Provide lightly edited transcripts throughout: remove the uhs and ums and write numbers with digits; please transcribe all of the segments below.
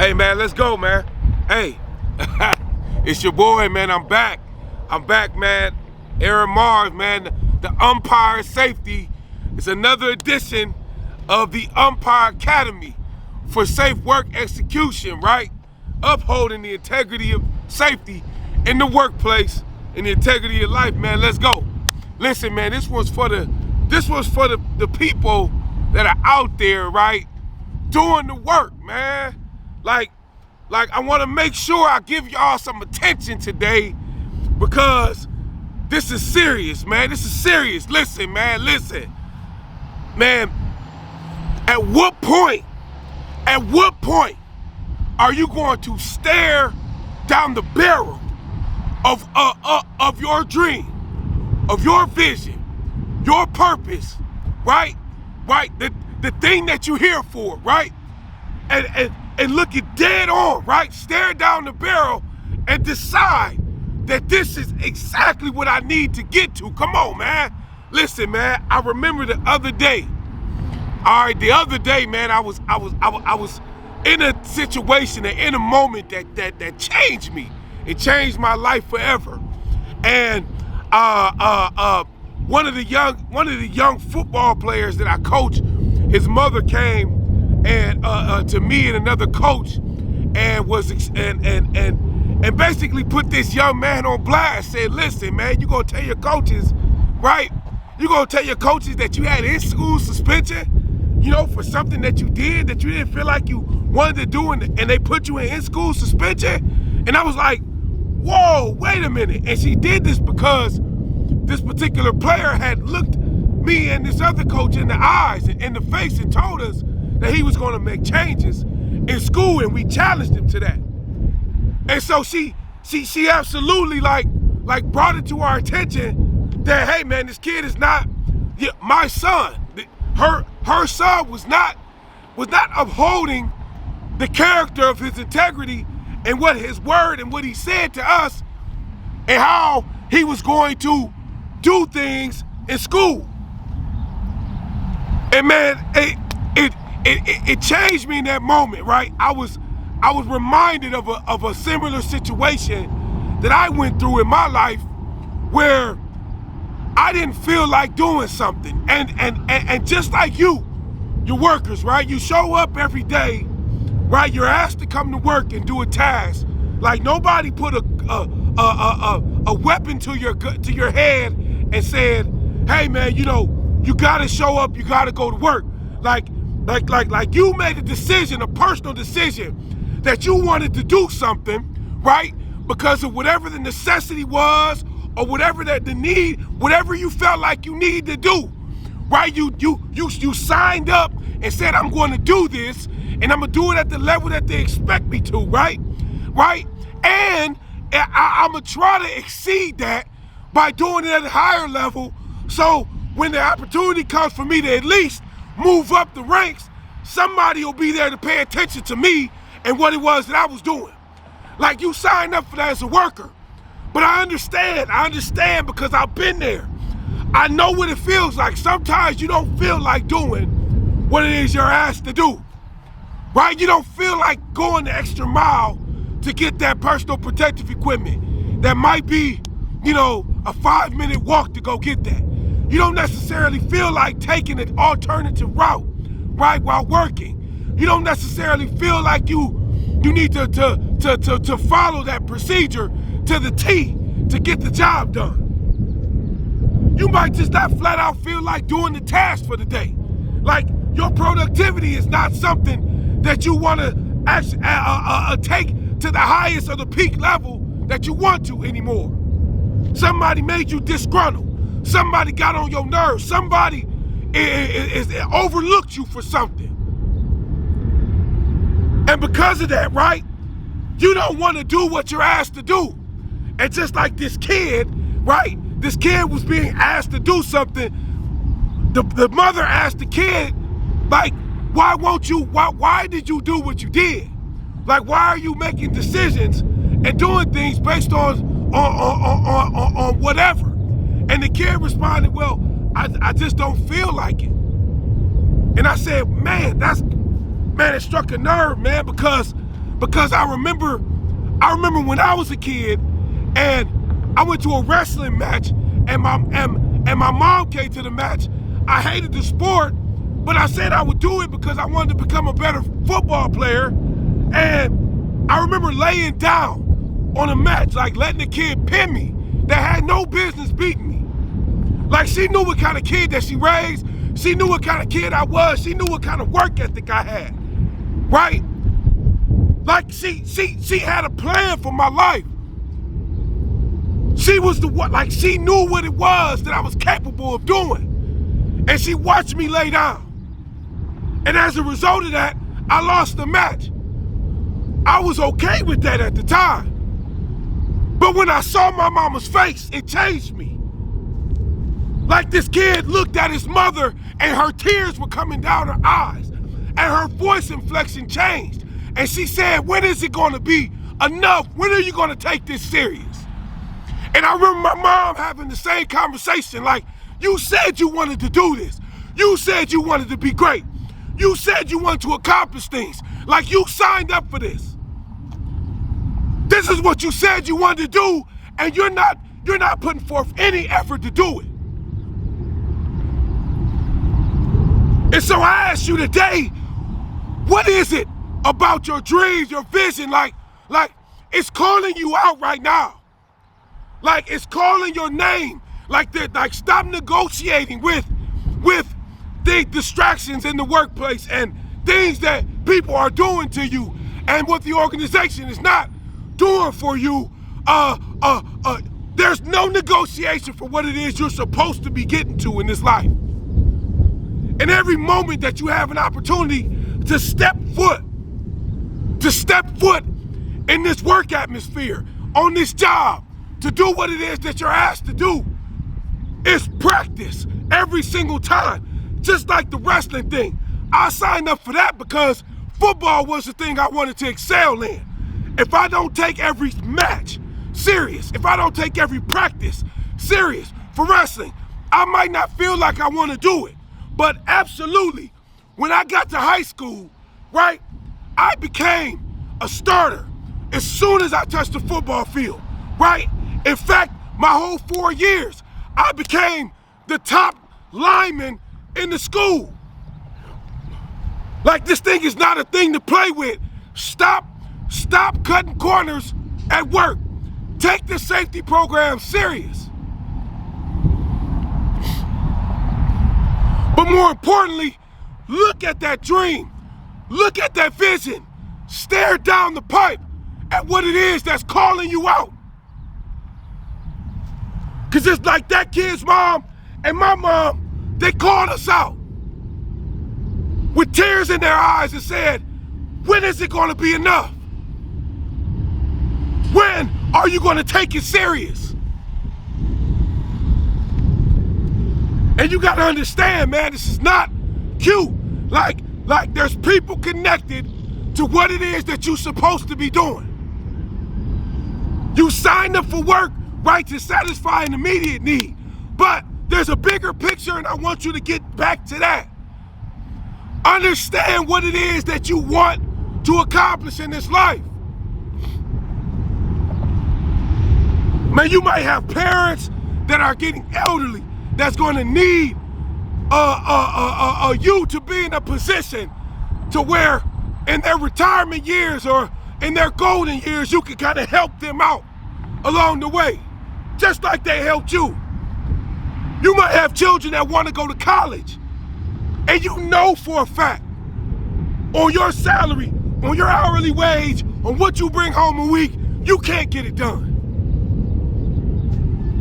Hey, man, let's go, man. Hey, it's your boy, man. I'm back. I'm back, man. Aaron Mars, man. The Umpire Safety is another edition of the Umpire Academy for safe work execution, right? Upholding the integrity of safety in the workplace and the integrity of life, man. Let's go. Listen, man, this was for the people that are out there, right? Doing the work, man. Like I want to make sure I give y'all some attention today because this is serious, man. This is serious. Listen, man, listen. Man, at what point are you going to stare down the barrel of your dream, of your vision, your purpose, right? Right? The thing that you're here for, right? And look it dead on, right? Stare down the barrel and decide that this is exactly what I need to get to. Come on, man. Listen, man, I remember the other day. All right, the other day, man, I was in a situation and in a moment that changed me. It changed my life forever. And one of the young football players that I coach, his mother came and to me and another coach and basically put this young man on blast. Said, listen, man, you gonna tell your coaches, right? You gonna tell your coaches that you had in-school suspension, you know, for something that you did that you didn't feel like you wanted to do, and they put you in school suspension? And I was like, whoa, wait a minute. And she did this because this particular player had looked me and this other coach in the eyes and in the face and told us that he was going to make changes in school, and we challenged him to that. And so she absolutely like brought it to our attention that, hey, man, this kid is not my son. Her son was not upholding the character of his integrity and what his word and what he said to us and how he was going to do things in school. And man, it changed me in that moment, right? I was reminded of a similar situation that I went through in my life where I didn't feel like doing something. And just like your workers, right? You show up every day, right? You're asked to come to work and do a task. Like nobody put a weapon to your head and said, hey man, you know, you gotta show up, you gotta go to work. Like you made a decision, a personal decision, that you wanted to do something, right? Because of whatever the necessity was, or whatever the need, whatever you felt like you needed to do, right? You signed up and said, I'm going to do this, and I'm gonna do it at the level that they expect me to, right? Right? And I'm gonna try to exceed that by doing it at a higher level. So when the opportunity comes for me to at least move up the ranks, somebody will be there to pay attention to me and what it was that I was doing. Like, you signed up for that as a worker. But I understand because I've been there. I know what it feels like. Sometimes you don't feel like doing what it is you're asked to do, right? You don't feel like going the extra mile to get that personal protective equipment. That might be, you know, a 5-minute walk to go get that. You don't necessarily feel like taking an alternative route, right, while working. You don't necessarily feel like you need to follow that procedure to the T to get the job done. You might just not flat out feel like doing the task for the day. Like, your productivity is not something that you want to actually take to the highest or the peak level that you want to anymore. Somebody made you disgruntled. Somebody got on your nerves. Somebody is overlooked you for something. And because of that, right, you don't want to do what you're asked to do. And just like this kid, right, this kid was being asked to do something. The mother asked the kid, like, why did you do what you did? Like, why are you making decisions and doing things based on whatever? And the kid responded, well, I just don't feel like it. And I said, man, it struck a nerve, man, because because I remember when I was a kid and I went to a wrestling match and my mom came to the match. I hated the sport, but I said I would do it because I wanted to become a better football player. And I remember laying down on a match, like letting the kid pin me that had no business beating me. Like, she knew what kind of kid that she raised. She knew what kind of kid I was. She knew what kind of work ethic I had, right? Like, she had a plan for my life. She was the one, like, she knew what it was that I was capable of doing. And she watched me lay down. And as a result of that, I lost the match. I was okay with that at the time. But when I saw my mama's face, it changed me. Like, this kid looked at his mother and her tears were coming down her eyes and her voice inflection changed. And she said, when is it going to be enough? When are you going to take this serious? And I remember my mom having the same conversation, like, you said you wanted to do this. You said you wanted to be great. You said you wanted to accomplish things. Like, you signed up for this. This is what you said you wanted to do, and you're not putting forth any effort to do it. And so I ask you today, what is it about your dreams, your vision, like it's calling you out right now? Like, it's calling your name. Like, stop negotiating with the distractions in the workplace and things that people are doing to you and what the organization is not doing for you. There's no negotiation for what it is you're supposed to be getting to in this life. And every moment that you have an opportunity to step foot in this work atmosphere, on this job, to do what it is that you're asked to do, is practice every single time. Just like the wrestling thing. I signed up for that because football was the thing I wanted to excel in. If I don't take every match serious, if I don't take every practice serious for wrestling, I might not feel like I want to do it. But absolutely, when I got to high school, right, I became a starter as soon as I touched the football field, right? In fact, my whole 4 years, I became the top lineman in the school. Like, this thing is not a thing to play with. Stop cutting corners at work. Take the safety program serious. But more importantly, look at that dream. Look at that vision. Stare down the pipe at what it is that's calling you out. Because it's like that kid's mom and my mom, they called us out with tears in their eyes and said, when is it going to be enough? When are you going to take it serious? And you got to understand, man, this is not cute. Like there's people connected to what it is that you're supposed to be doing. You signed up for work, right, to satisfy an immediate need. But there's a bigger picture, and I want you to get back to that. Understand what it is that you want to accomplish in this life. Man, you might have parents that are getting elderly that's going to need you to be in a position to where in their retirement years or in their golden years, you can kind of help them out along the way, just like they helped you. You might have children that want to go to college, and you know for a fact, on your salary, on your hourly wage, on what you bring home a week, you can't get it done.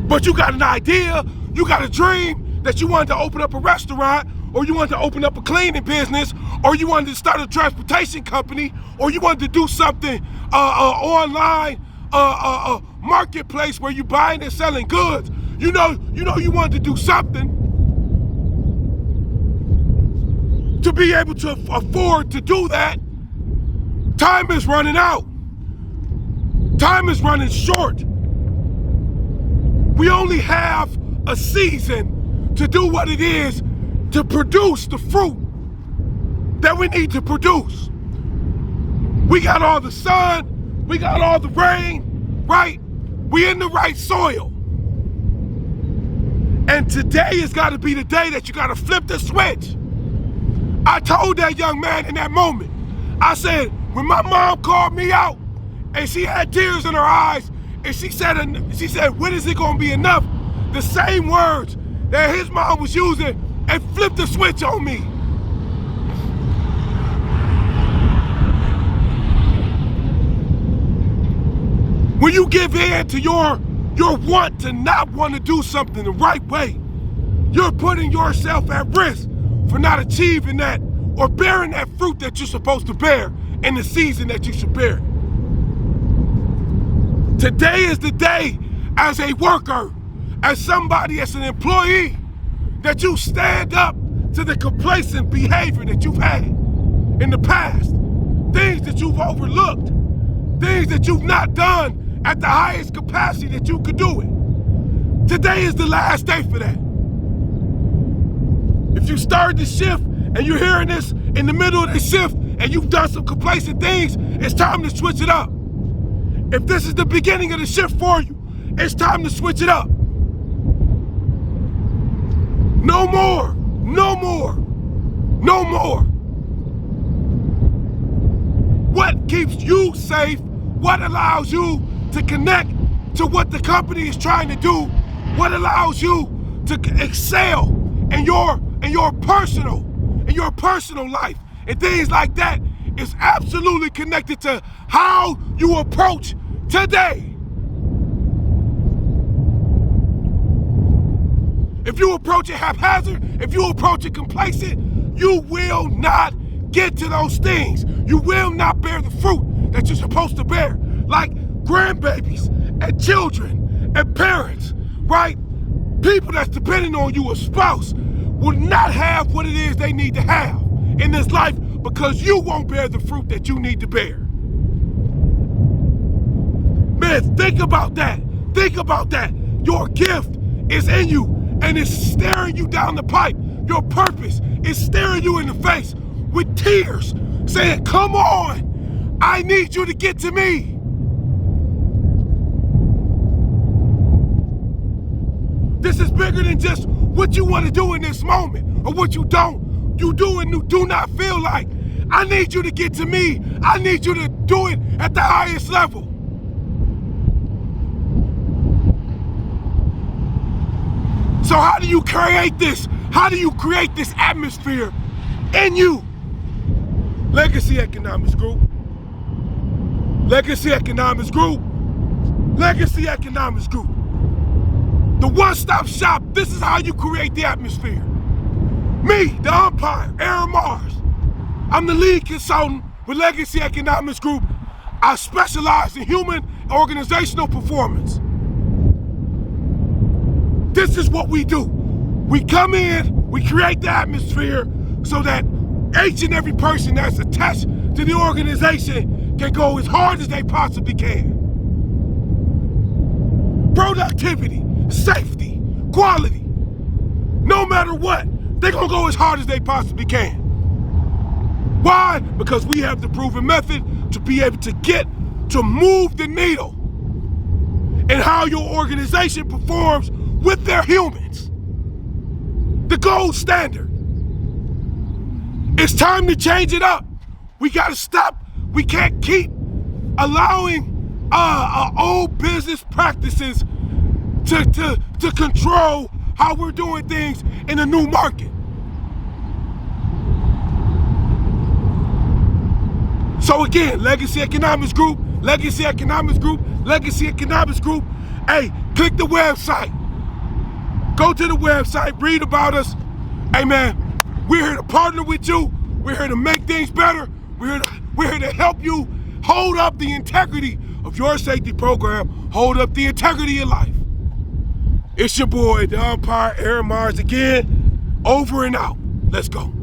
But you got an idea, you got a dream that you wanted to open up a restaurant, or you wanted to open up a cleaning business, or you wanted to start a transportation company, or you wanted to do something online, marketplace where you buying and selling goods. You know you wanted to do something to be able to afford to do that. Time is running out. Time is running short. We only have a season to do what it is to produce the fruit that we need to produce. We got all the sun, we got all the rain, right? We in the right soil. And today has got to be the day that you got to flip the switch. I told that young man in that moment, I said, when my mom called me out and she had tears in her eyes and she said, when is it going to be enough? The same words that his mom was using and flipped the switch on me. When you give in to your want to not want to do something the right way, you're putting yourself at risk for not achieving that or bearing that fruit that you're supposed to bear in the season that you should bear. Today is the day as a worker, as somebody, as an employee, that you stand up to the complacent behavior that you've had in the past, things that you've overlooked, things that you've not done at the highest capacity that you could do it. Today is the last day for that. If you started the shift and you're hearing this in the middle of the shift and you've done some complacent things, it's time to switch it up. If this is the beginning of the shift for you, it's time to switch it up. No more, no more, no more. What keeps you safe? What allows you to connect to what the company is trying to do? What allows you to excel in your personal life and things like that is absolutely connected to how you approach today. If you approach it haphazard, if you approach it complacent, you will not get to those things. You will not bear the fruit that you're supposed to bear. Like grandbabies and children and parents, right? People that's depending on you, a spouse, will not have what it is they need to have in this life because you won't bear the fruit that you need to bear. Man, think about that. Think about that. Your gift is in you and it's staring you down the pipe. Your purpose is staring you in the face with tears, saying, come on, I need you to get to me. This is bigger than just what you want to do in this moment or what you don't. You do and you do not feel like. I need you to get to me. I need you to do it at the highest level. So how do you create this? How do you create this atmosphere in you? Legacy Economics Group. Legacy Economics Group. Legacy Economics Group. The one-stop shop. This is how you create the atmosphere. Me, the umpire, Aaron Mars. I'm the lead consultant with Legacy Economics Group. I specialize in human and organizational performance. This is what we do. We come in, we create the atmosphere so that each and every person that's attached to the organization can go as hard as they possibly can. Productivity, safety, quality. No matter what, they're gonna go as hard as they possibly can. Why? Because we have the proven method to be able to move the needle in how your organization performs with their humans. The gold standard. It's time to change it up. We gotta stop. We can't keep allowing old business practices to control how we're doing things in a new market. So again, Legacy Economics Group, Legacy Economics Group, Legacy Economics Group. Hey, click the website. Go to the website, read about us. Hey man, we're here to partner with you. We're here to make things better. We're here to help you hold up the integrity of your safety program, hold up the integrity of life. It's your boy, the umpire, Aaron Mars again, over and out. Let's go.